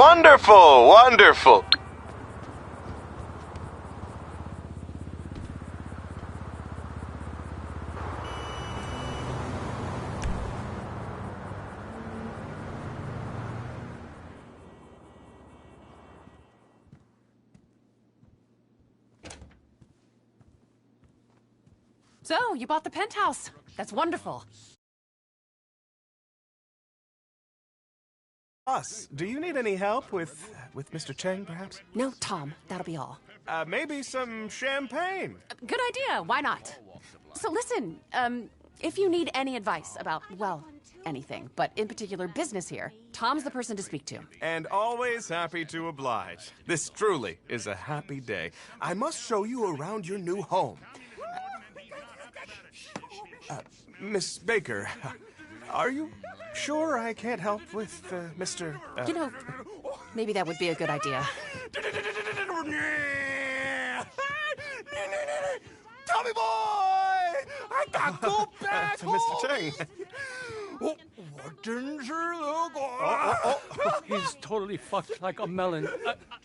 Wonderful, wonderful. So, you bought the penthouse. That's wonderful. Boss, do you need any help with Mr. Cheng, perhaps? No, Tom, that'll be all. Maybe some champagne. Good idea, why not? So listen, if you need any advice about, well, anything, but in particular business here, Tom's the person to speak to. And always happy to oblige. This truly is a happy day. I must show you around your new home. Miss Baker, are you sure I can't help with Mr. You know, maybe that would be a good idea. Tommy boy! I got go back Mr. Cheng. He's totally fucked like a melon.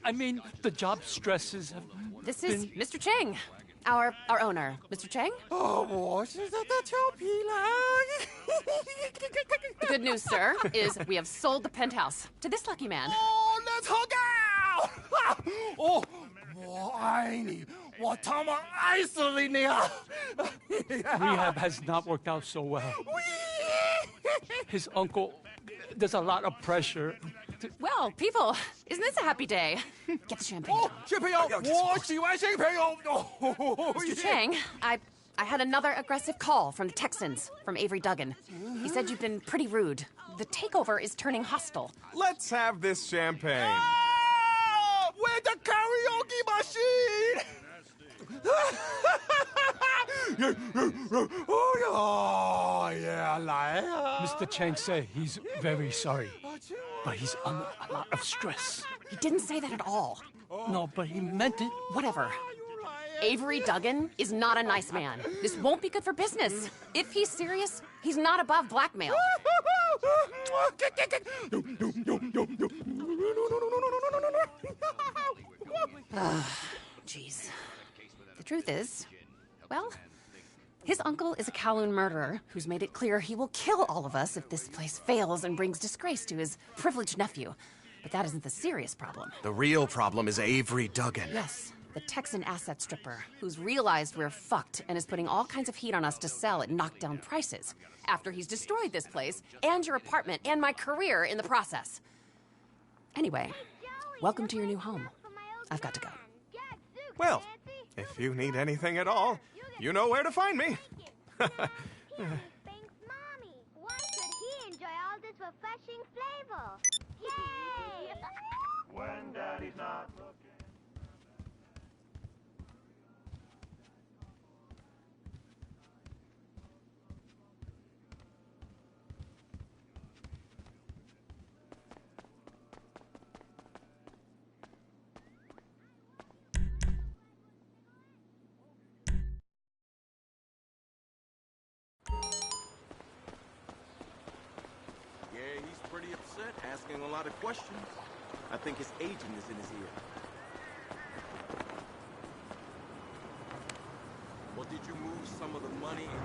I mean, the job stresses have This is Mr. Cheng, our owner. Mr. Cheng? The good news, sir, is we have sold the penthouse to this lucky man. rehab has not worked out so well. His uncle, there's a lot of pressure. Well, people, isn't this a happy day? Get the champagne. Mr. Cheng, I had another aggressive call from the Texans, from Avery Duggan. He said you've been pretty rude. The takeover is turning hostile. Let's have this champagne. Where's the karaoke machine? Mr. Chang said he's very sorry, but he's under a lot of stress. He didn't say that at all. No, but he meant it. Whatever. Avery Duggan is not a nice man. This won't be good for business. If he's serious, he's not above blackmail. Jeez. The truth is, well, his uncle is a Kowloon murderer who's made it clear he will kill all of us if this place fails and brings disgrace to his privileged nephew. But that isn't the serious problem. The real problem is Avery Duggan. Yes, the Texan asset stripper, who's realized we're fucked and is putting all kinds of heat on us to sell at knockdown prices, after he's destroyed this place, and your apartment, and my career in the process. Anyway, welcome to your new home. I've got to go. Well, if you need anything at all, you know where to find me. Thanks, Mommy. Why should he enjoy all this refreshing flavor? Yay! When Daddy's not looking. Yeah, he's pretty upset, asking a lot of questions. I think his agent is in his ear. Well, did you move some of the money in his...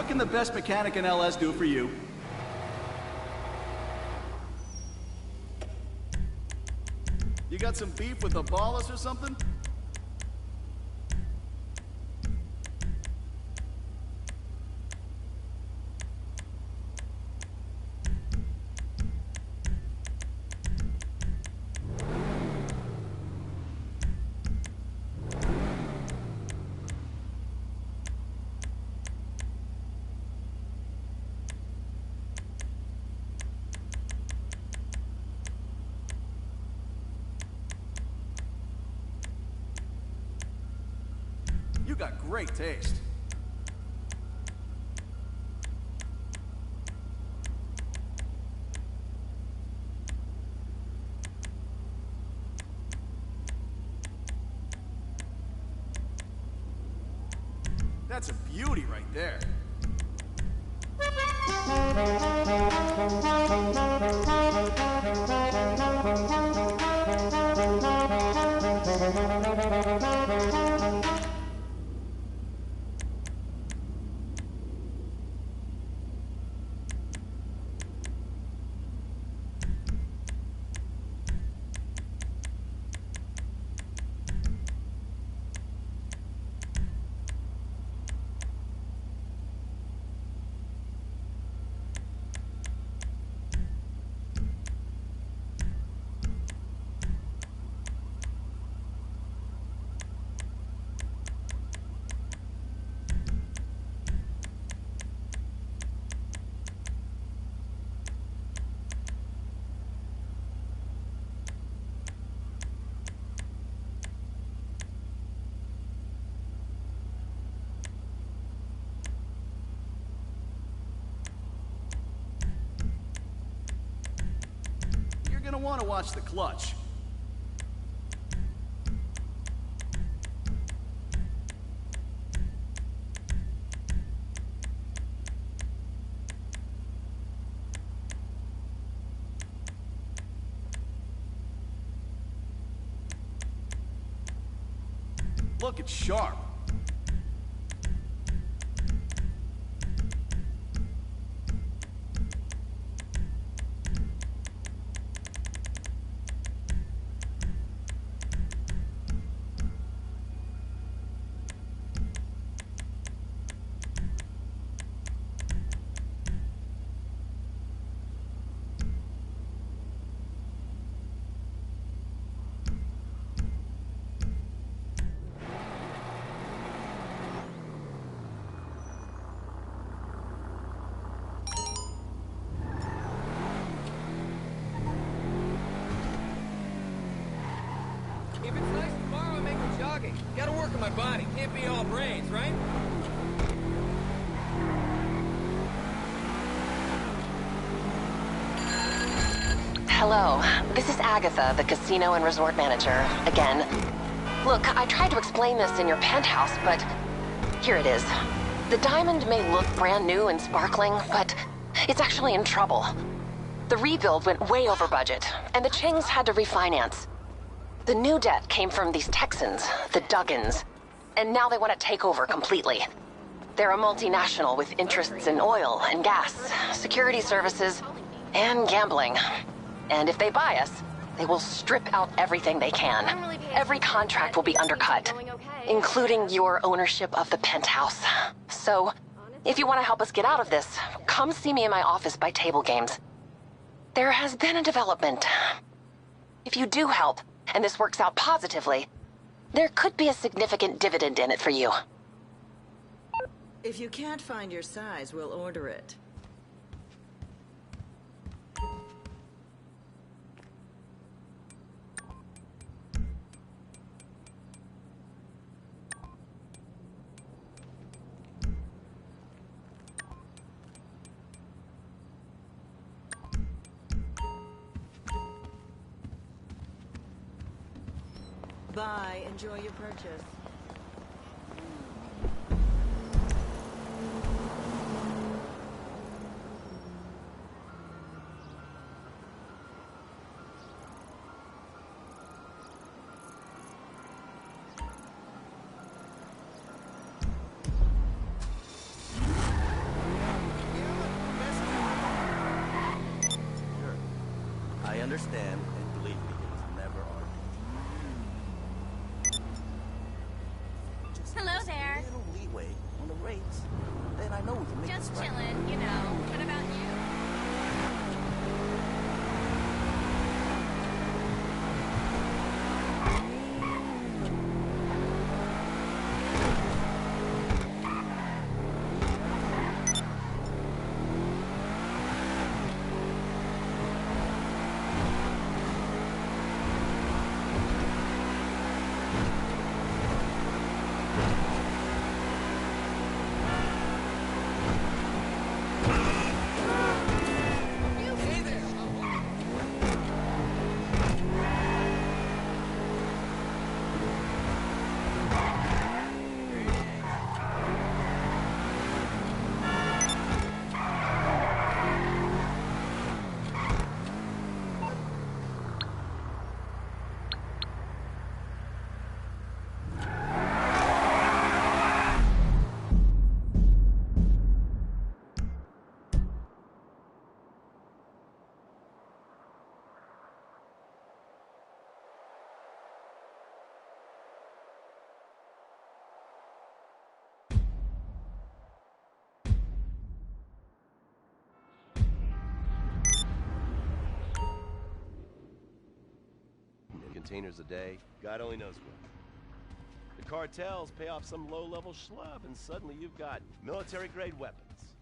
what can the best mechanic in LS do for you? You got some beef with the Ballas or something? You got great taste. That's a beauty right there. You're gonna want to watch the clutch. Look, it's sharp. If it's nice tomorrow, I make a jogging. Gotta work on my body. Can't be all brains, right? Hello, this is Agatha, the casino and resort manager, again. Look, I tried to explain this in your penthouse, but here it is. The diamond may look brand new and sparkling, but it's actually in trouble. The rebuild went way over budget, and the Chings had to refinance. The new debt came from these Texans, the Duggans, and now they want to take over completely. They're a multinational with interests in oil and gas, security services, and gambling. And if they buy us, they will strip out everything they can. Every contract will be undercut, including your ownership of the penthouse. So, if you want to help us get out of this, come see me in my office by table games. There has been a development. If you do help, and this works out positively, there could be a significant dividend in it for you. If you can't find your size, we'll order it. Bye. Enjoy your purchase. understand, and believe me, it was never our intention. Hello there. A little leeway on the rates, then I know we can make Just this right. chilling, you know. What about you? Containers a day, God only knows what. The cartels pay off some low-level schlub, and suddenly you've got military-grade weapons,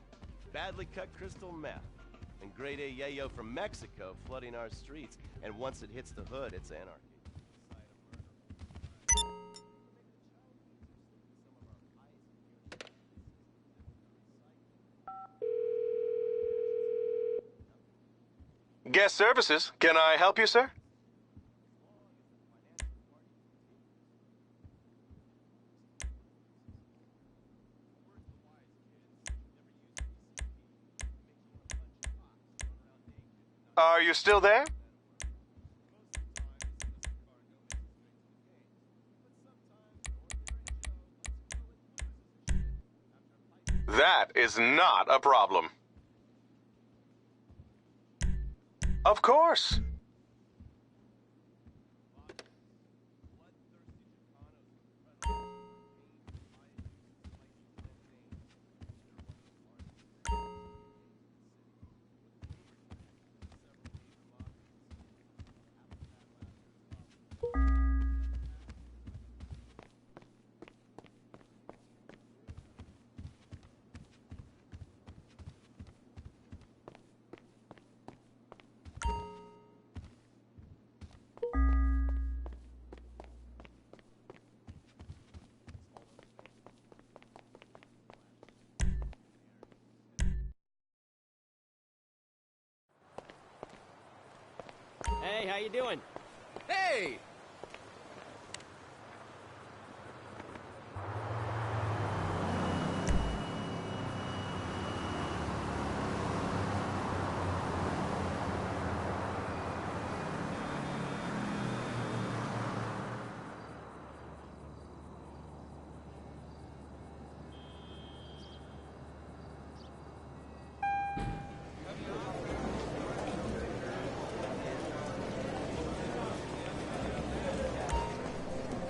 badly cut crystal meth, and grade A yayo from Mexico flooding our streets, and once it hits the hood, it's anarchy. Guest services. Can I help you, sir? Are you still there? That is not a problem. Of course. Hey, how you doing? Hey!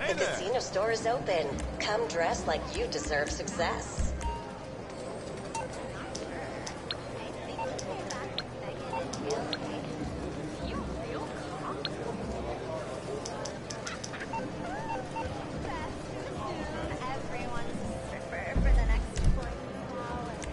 The casino store is open. Come dressed like you deserve success. Everyone's a stripper for the next 40 hours.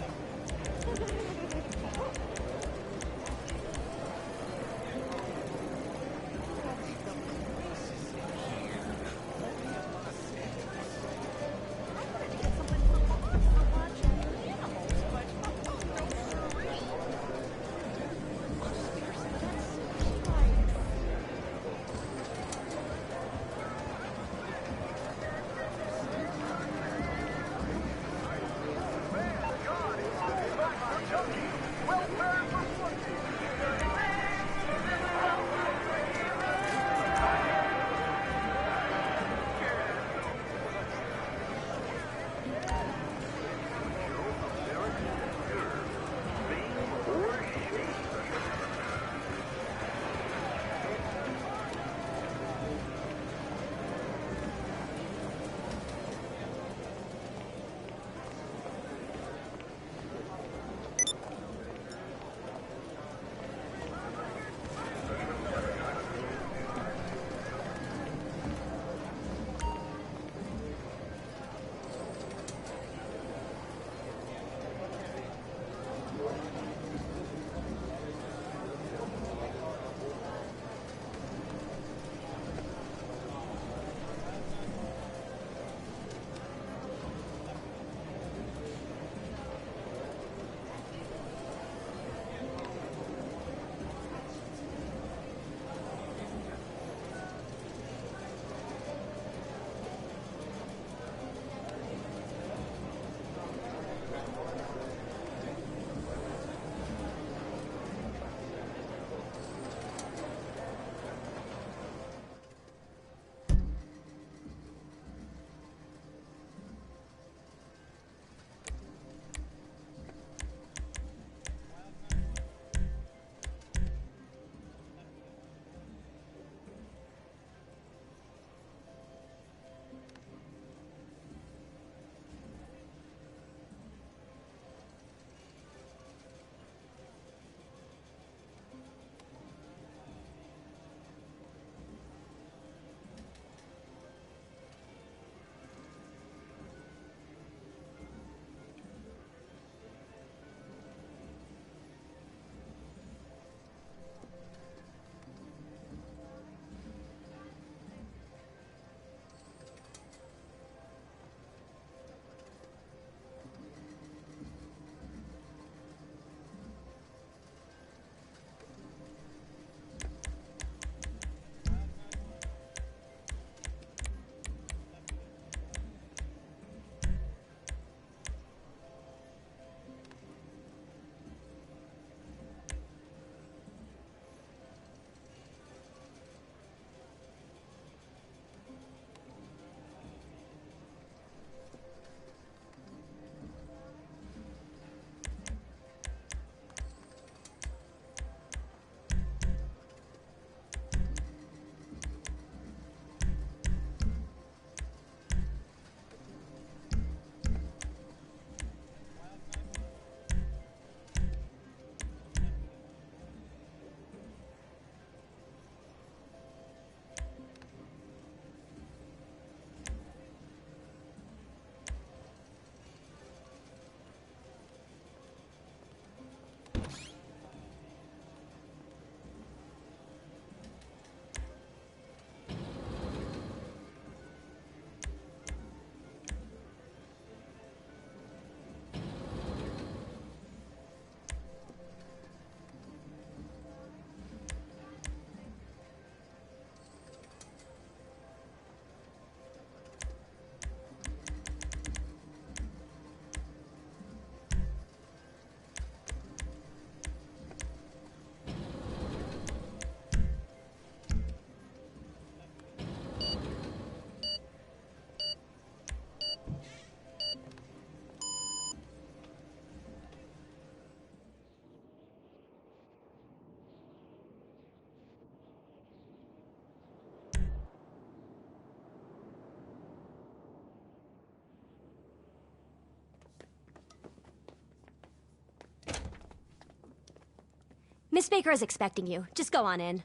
Miss Baker is expecting you. Just go on in.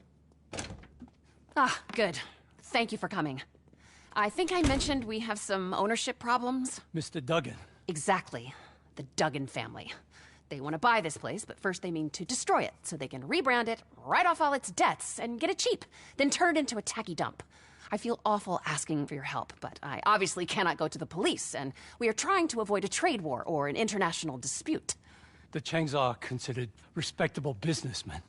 Ah, good. Thank you for coming. I think I mentioned we have some ownership problems. Mr. Duggan. Exactly. The Duggan family. They want to buy this place, but first they mean to destroy it so they can rebrand it, write off all its debts, and get it cheap, then turn it into a tacky dump. I feel awful asking for your help, but I obviously cannot go to the police, and we are trying to avoid a trade war or an international dispute. The Changs are considered respectable businessmen.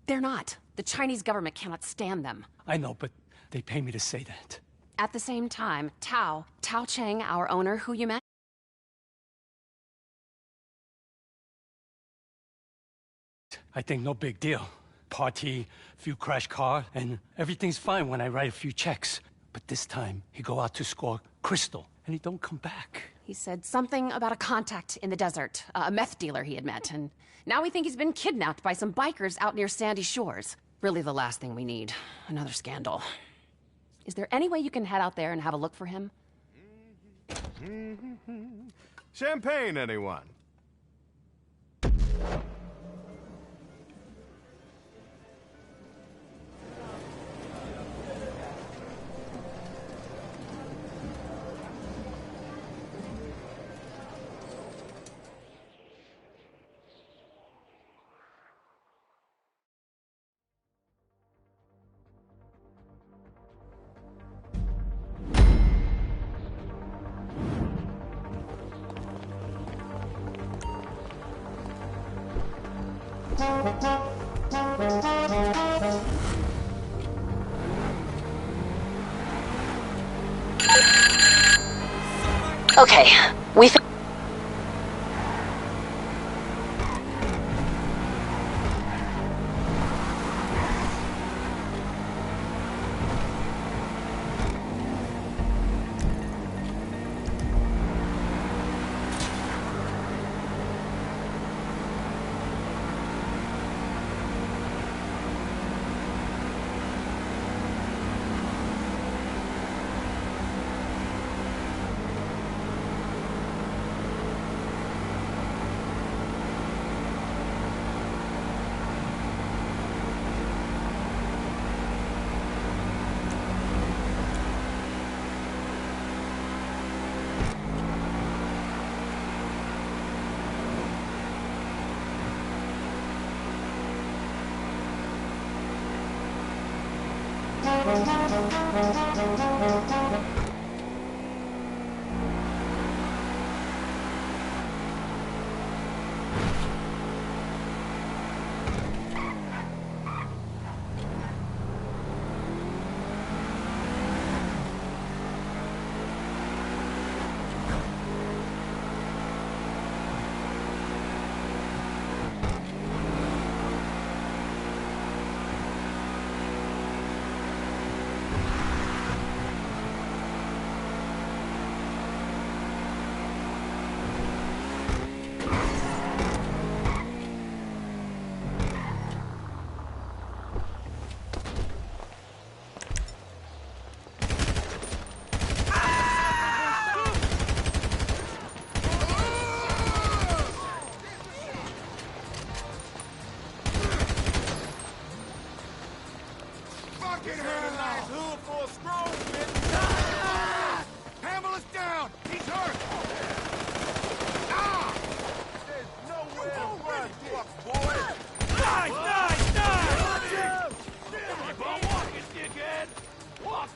They're not. The Chinese government cannot stand them. I know, but they pay me to say that. At the same time, Tao Chang, our owner, who you met, I think no big deal. Party, few crash car, and everything's fine when I write a few checks. But this time, he go out to score Crystal, and he don't come back. he said something about a contact in the desert, a meth dealer he had met, and now we think he's been kidnapped by some bikers out near Sandy Shores. Really the last thing we need. Another scandal. Is there any way you can head out there and have a look for him? Champagne, anyone? Okay, we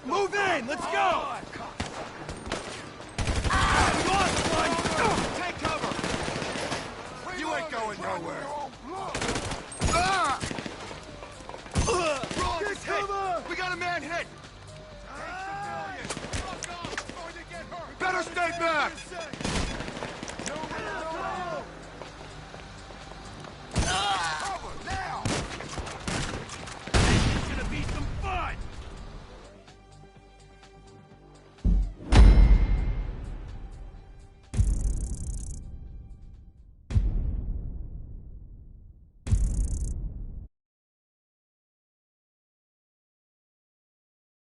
Move in! Let's go! Take cover! You ain't going nowhere. Get cover! We got a man hit! Better stay back!